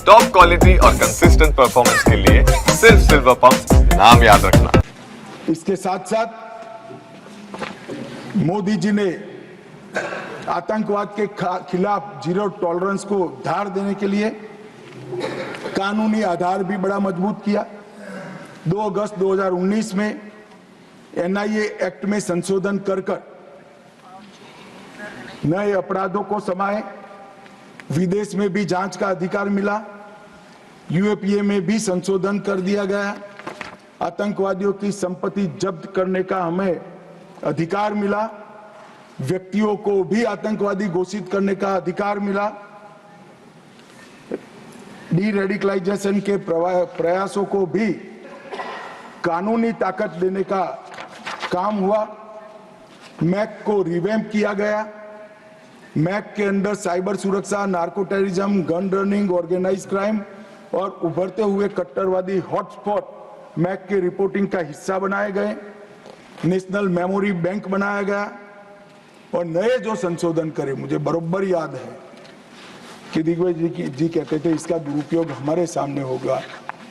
Top quality और consistent performance के लिए सिर्फ सिल्वर पंप नाम याद रखना। इसके साथ साथ मोदी जी ने आतंकवाद के खिलाफ जीरो टॉलरेंस को धार देने के लिए कानूनी आधार भी बड़ा मजबूत किया। 2 अगस्त 2019 में एनआईए एक्ट में संशोधन कर नए अपराधों को समाये, विदेश में भी जांच का अधिकार मिला, यूएपीए में भी संशोधन कर दिया गया, आतंकवादियों की संपत्ति जब्त करने का हमें अधिकार मिला, व्यक्तियों को भी आतंकवादी घोषित करने का अधिकार मिला, डी रेडिकलाइजेशन के प्रयासों को भी कानूनी ताकत देने का काम हुआ, मैक को रिवैम्प किया गया, मैक के अंदर साइबर सुरक्षा, narco terrorism, gun running, organise crime और उभरते हुए कट्टरवादी हॉटस्पॉट मैक के रिपोर्टिंग का हिस्सा बनाए गए, नेशनल मेमोरी बैंक बनाया गया और नए जो संशोधन करे, मुझे बरोबर याद है कि दिग्विजय जी कहते थे इसका दुरुपयोग हमारे सामने होगा।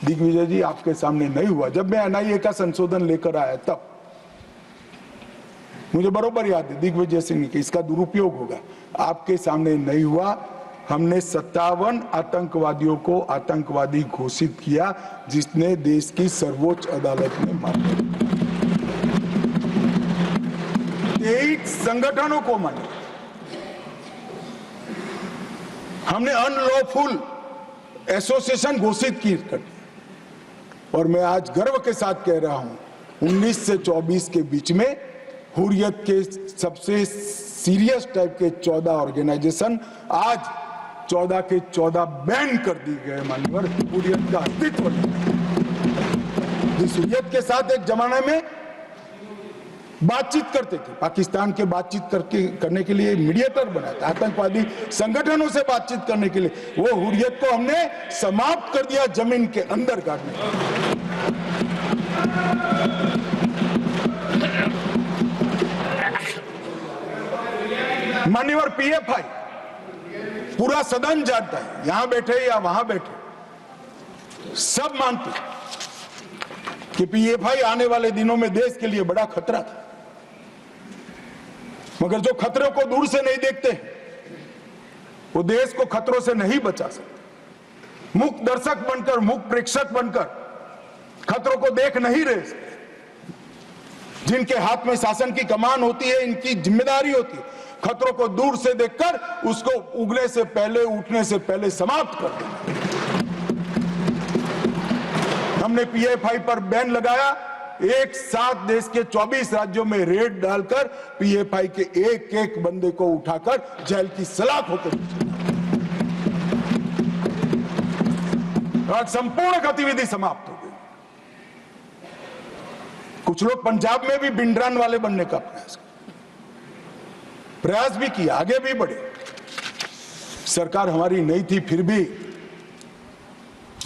दिग्विजय जी आपके सामने नहीं हुआ। जब मैं एनआईए का संशोधन लेकर आया तब मुझे बरोबर याद है दिग्विजय सिंह कि इसका दुरुपयोग होगा, आपके सामने नहीं हुआ। हमने 57 आतंकवादियों को आतंकवादी घोषित किया, जिसने देश की सर्वोच्च अदालत में मान्य 23 संगठनों को मान्य। हमने अनलॉफुल एसोसिएशन घोषित की और मैं आज गर्व के साथ कह रहा हूं 19 से 24 के बीच में हुर्रियत के सबसे सीरियस टाइप के 14 ऑर्गेनाइजेशन आज 14 के 14 बैन कर दिए गए। मान्यवर, हुर्रियत का अस्तित्व जिस हुर्रियत के साथ एक जमाने में बातचीत करते थे, पाकिस्तान के बातचीत करने के लिए मीडिएटर बनाया था, आतंकवादी संगठनों से बातचीत करने के लिए, वो हुर्रियत को हमने समाप्त कर दिया, जमीन के अंदर काटने। मान्यवर, पीएफआई पूरा सदन जानता है, यहां बैठे या वहां बैठे सब मानते कि पीएफआई आने वाले दिनों में देश के लिए बड़ा खतरा था, मगर जो खतरों को दूर से नहीं देखते वो देश को खतरों से नहीं बचा सकते। मूक दर्शक बनकर, मूक प्रेक्षक बनकर खतरों को देख नहीं रहे। जिनके हाथ में शासन की कमान होती है, इनकी जिम्मेदारी होती है खतरों को दूर से देखकर उसको उगने से पहले, उठने से पहले समाप्त कर देना। हमने पीएफआई पर बैन लगाया, एक साथ देश के 24 राज्यों में रेड डालकर पीएफआई के एक एक बंदे को उठाकर जेल की सलाख होकर आज संपूर्ण गतिविधि समाप्त हो गई। कुछ लोग पंजाब में भी बिंडरान वाले बनने का प्रयास भी किया, आगे भी बढ़े। सरकार हमारी नहीं थी, फिर भी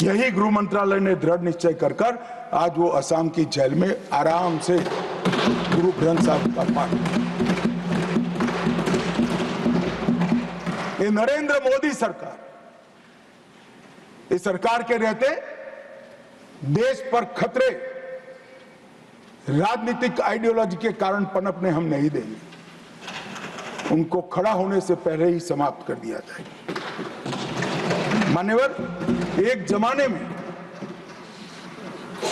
यही गृह मंत्रालय ने दृढ़ निश्चय कर आज वो असम की जेल में आराम से गुरु ग्रंथ साहब का पाठ। ये नरेंद्र मोदी सरकार, इस सरकार के रहते देश पर खतरे राजनीतिक आइडियोलॉजी के कारण पनपने हम नहीं देंगे। उनको खड़ा होने से पहले ही समाप्त कर दिया जाएगा। मान्यवर, एक जमाने में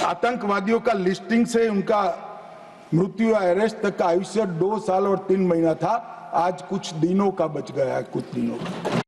आतंकवादियों का लिस्टिंग से उनका मृत्यु या अरेस्ट तक का आयुष्य 2 साल और 3 महीना था, आज कुछ दिनों का बच गया है, कुछ दिनों का।